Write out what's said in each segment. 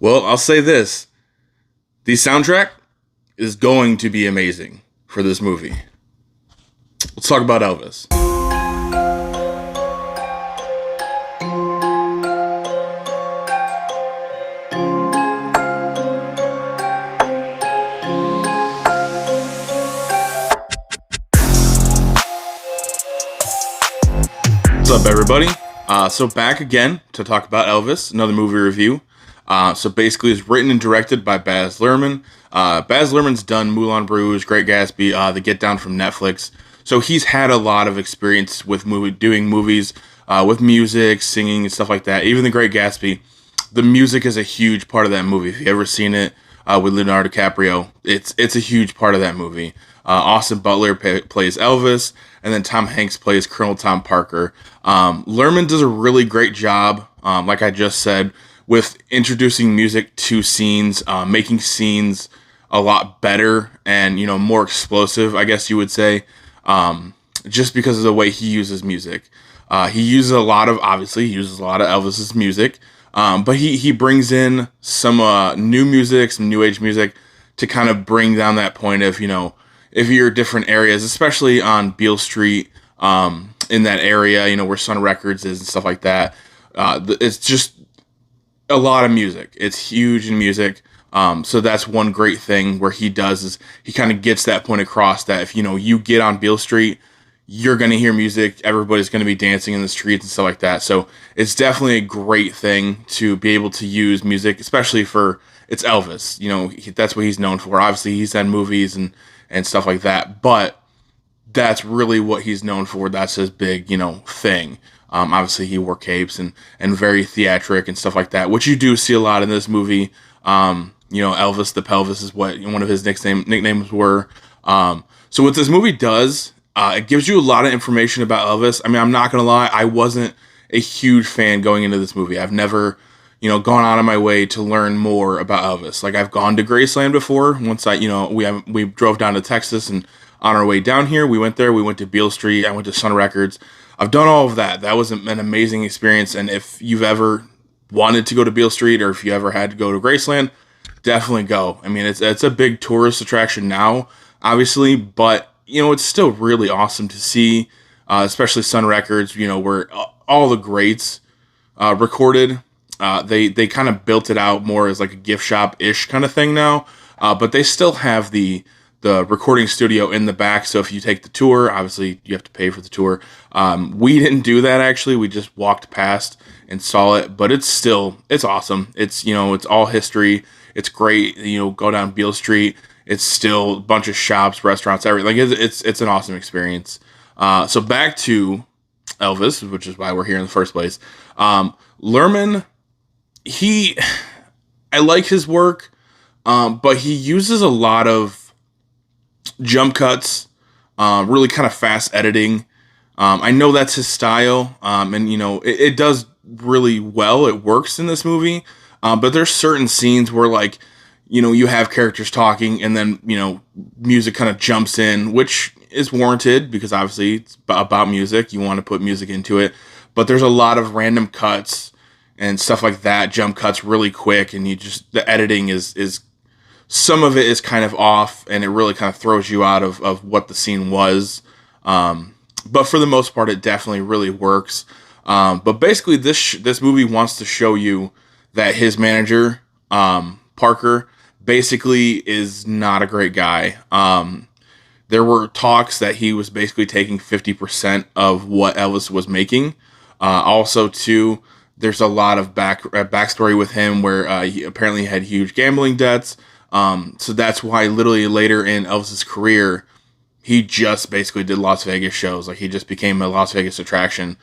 Well, I'll say this. The soundtrack is going to be amazing for this movie. Let's talk about Elvis. What's up, everybody? So back again to talk about Elvis, another movie review. So basically, it's written and directed by Baz Luhrmann. Baz Luhrmann's done Moulin Rouge, Great Gatsby, The Get Down from Netflix. So he's had a lot of experience with doing movies, with music, singing, and stuff like that. Even The Great Gatsby, the music is a huge part of that movie. If you've ever seen it with Leonardo DiCaprio, it's a huge part of that movie. Austin Butler plays Elvis, and then Tom Hanks plays Colonel Tom Parker. Luhrmann does a really great job, like I just said, with introducing music to scenes, making scenes a lot better and, more explosive, I guess you would say, just because of the way he uses music. He uses obviously, he uses a lot of Elvis's music, but he brings in some new music, some new age music to kind of bring down that point of, if you're different areas, especially on Beale Street, in that area, where Sun Records is and stuff like that. It's just a lot of music. It's huge in music. So that's one great thing where he does is he kind of gets that point across that if, you get on Beale Street, you're going to hear music. Everybody's going to be dancing in the streets and stuff like that. So it's definitely a great thing to be able to use music, especially for it's Elvis. That's what he's known for. Obviously, he's done movies and stuff like that, but that's really what he's known for. That's his big, thing. Obviously, he wore capes and very theatric and stuff like that, which you do see a lot in this movie. Elvis the Pelvis is what one of his nicknames were. So what this movie does, it gives you a lot of information about Elvis. I mean, I'm not going to lie, I wasn't a huge fan going into this movie. I've never, gone out of my way to learn more about Elvis. Like, I've gone to Graceland before. Once we drove down to Texas, and on our way down here, we went there. We went to Beale Street. I went to Sun Records. I've done all of that. That was an amazing experience. And if you've ever wanted to go to Beale Street, or if you ever had to go to Graceland, definitely go. I mean, it's a big tourist attraction now, obviously, but it's still really awesome to see, especially Sun Records, where all the greats recorded. They kind of built it out more as like a gift shop-ish kind of thing now, but they still have the recording studio in the back. So if you take the tour, obviously you have to pay for the tour. We didn't do that, actually. We just walked past and saw it, but it's awesome. It's, it's all history. It's great. Go down Beale Street. It's still a bunch of shops, restaurants, everything. Like it's an awesome experience. So back to Elvis, which is why we're here in the first place. Luhrmann, I like his work, but he uses a lot of jump cuts, really kind of fast editing. I know that's his style, and it does really well. It works in this movie, but there's certain scenes where, like, you have characters talking, and then music kind of jumps in, which is warranted because obviously it's about music. You want to put music into it, but there's a lot of random cuts and stuff like that, jump cuts really quick, and the editing is some of it is kind of off, and it really kind of throws you out of what the scene was. But for the most part, it definitely really works. But basically, this movie wants to show you that his manager, Parker, basically is not a great guy. There were talks that he was basically taking 50% of what Elvis was making. Also, too, there's a lot of backstory with him where he apparently had huge gambling debts. So that's why literally later in Elvis's career, he just basically did Las Vegas shows. Like, he just became a Las Vegas attraction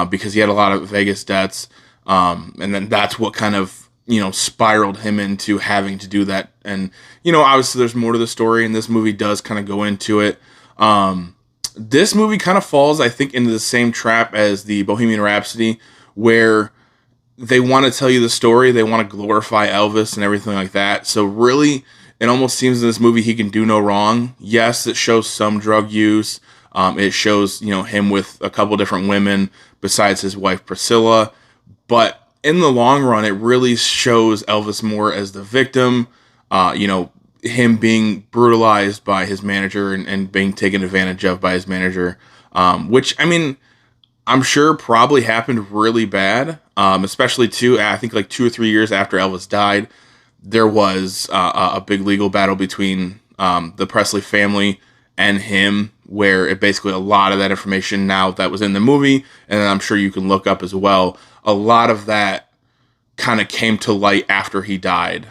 because he had a lot of Vegas debts. And then that's what kind of, spiraled him into having to do that. And, obviously there's more to the story, and this movie does kind of go into it. This movie kind of falls, I think, into the same trap as the Bohemian Rhapsody, where they want to tell you the story, they want to glorify Elvis and everything like that. So really, it almost seems in this movie he can do no wrong. Yes, it shows some drug use. It shows, him with a couple different women besides his wife Priscilla. But in the long run, it really shows Elvis more as the victim. You know, him being brutalized by his manager and being taken advantage of by his manager. Which, I mean, I'm sure probably happened really bad. Especially too, I think like 2 or 3 years after Elvis died, there was a big legal battle between the Presley family and him, where it basically a lot of that information now that was in the movie, and I'm sure you can look up as well. A lot of that kind of came to light after he died,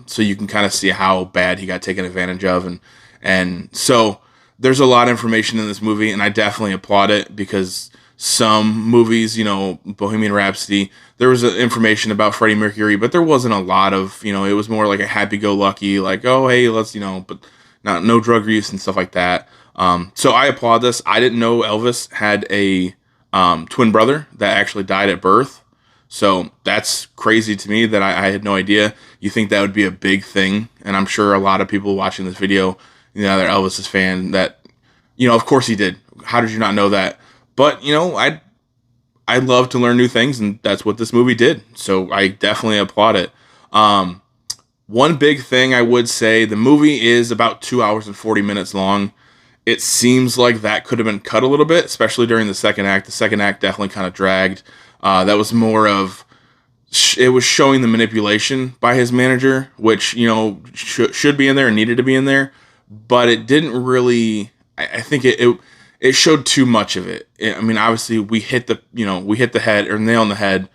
so you can kind of see how bad he got taken advantage of, and so there's a lot of information in this movie, and I definitely applaud it because some movies, you know, Bohemian Rhapsody, there was information about Freddie Mercury, but there wasn't a lot of, you know, it was more like a happy-go-lucky, like, oh, hey, let's, you know, but not no drug use and stuff like that. So I applaud this. I didn't know Elvis had a twin brother that actually died at birth. So that's crazy to me that I had no idea. You think that would be a big thing, and I'm sure a lot of people watching this video, you know, they're Elvis's fan. That, you know, of course he did. How did you not know that? But, you know, I love to learn new things, and that's what this movie did. So I definitely applaud it. One big thing I would say, the movie is about 2 hours and 40 minutes long. It seems like that could have been cut a little bit, especially during the second act. The second act definitely kind of dragged. That was more of, it was showing the manipulation by his manager, which, you know, should be in there and needed to be in there. But it didn't really, I think it showed too much of it. I mean, obviously we hit the head or nail on the head,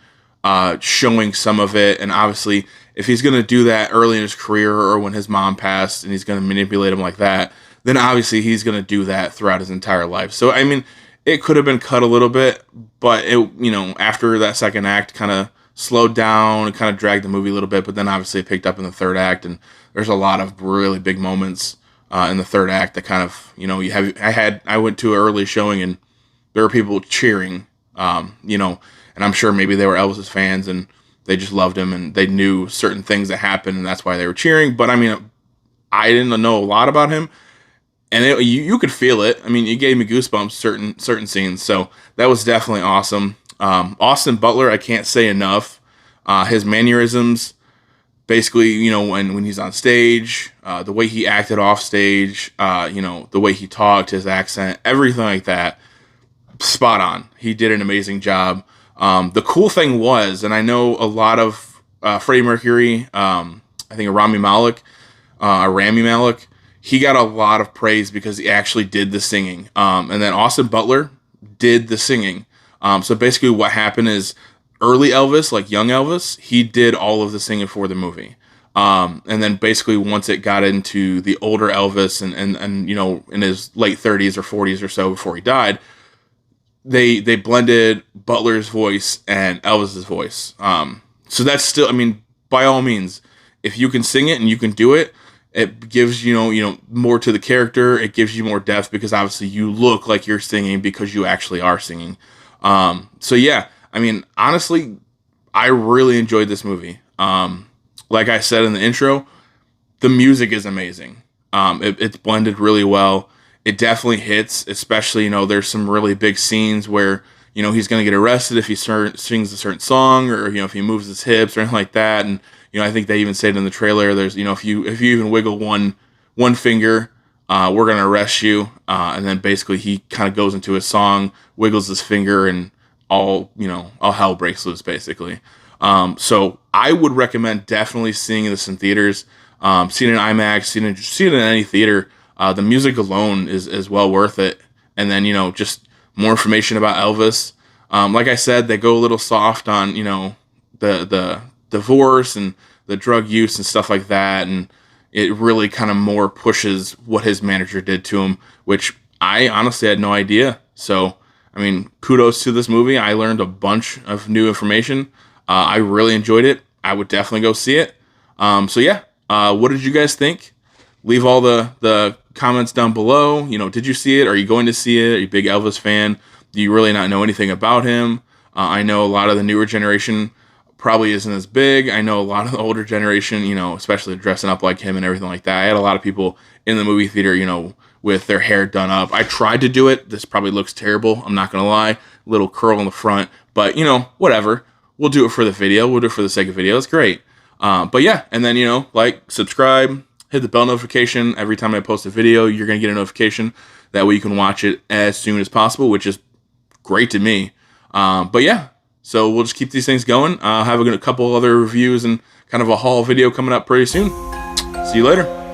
showing some of it. And obviously if he's going to do that early in his career or when his mom passed and he's going to manipulate him like that, then obviously he's going to do that throughout his entire life. So, I mean, it could have been cut a little bit, but it, you know, after that second act kind of slowed down and kind of dragged the movie a little bit, but then obviously it picked up in the third act, and there's a lot of really big moments in the third act that kind of, you know, I went to an early showing and there were people cheering, you know, and I'm sure maybe they were Elvis's fans and they just loved him and they knew certain things that happened and that's why they were cheering. But I mean, I didn't know a lot about him, and you could feel it. I mean, it gave me goosebumps, certain scenes. So that was definitely awesome. Austin Butler, I can't say enough. His mannerisms, basically, you know, when he's on stage, the way he acted off stage, you know, the way he talked, his accent, everything like that, spot on. He did an amazing job. The cool thing was, and I know a lot of Freddie Mercury, I think Rami Malek, he got a lot of praise because he actually did the singing. And then Austin Butler did the singing. So basically what happened is early Elvis, like young Elvis, he did all of the singing for the movie. And then basically once it got into the older Elvis and you know, in his late 30s or 40s or so before he died, they blended Butler's voice and Elvis's voice. So that's still, I mean, by all means, if you can sing it and you can do it, it gives, you know, more to the character. It gives you more depth because obviously you look like you're singing because you actually are singing. So yeah, I mean, honestly, I really enjoyed this movie. Like I said in the intro, the music is amazing. It's blended really well. It definitely hits, especially, you know, there's some really big scenes where, you know, he's going to get arrested if he sings a certain song or, you know, if he moves his hips or anything like that. And, you know, I think they even said in the trailer, there's, you know, if you even wiggle one finger, we're going to arrest you. And then basically he kind of goes into his song, wiggles his finger, and all hell breaks loose, basically. So I would recommend definitely seeing this in theaters, seeing it in IMAX, seeing it in any theater. The music alone is well worth it. And then, you know, just more information about Elvis. Like I said, they go a little soft on, you know, the divorce and the drug use and stuff like that. And it really kind of more pushes what his manager did to him, which I honestly had no idea. So, I mean, kudos to this movie. I learned a bunch of new information. I really enjoyed it. I would definitely go see it. So yeah, what did you guys think? Leave all the comments down below. You know, did you see it? Are you going to see it? Are you a big Elvis fan? Do you really not know anything about him? I know a lot of the newer generation probably isn't as big. I know a lot of the older generation, you know, especially dressing up like him and everything like that. I had a lot of people in the movie theater, you know, with their hair done up. I tried to do it. This probably looks terrible. I'm not going to lie. Little curl in the front. But, you know, whatever. we'll do it for the video. We'll do it for the sake of video. It's great. But yeah, and then, like, subscribe, hit the bell notification. Every time I post a video, you're going to get a notification. That way you can watch it as soon as possible, which is great to me. But yeah, so we'll just keep these things going. Have a couple other reviews and kind of a haul video coming up pretty soon. See you later.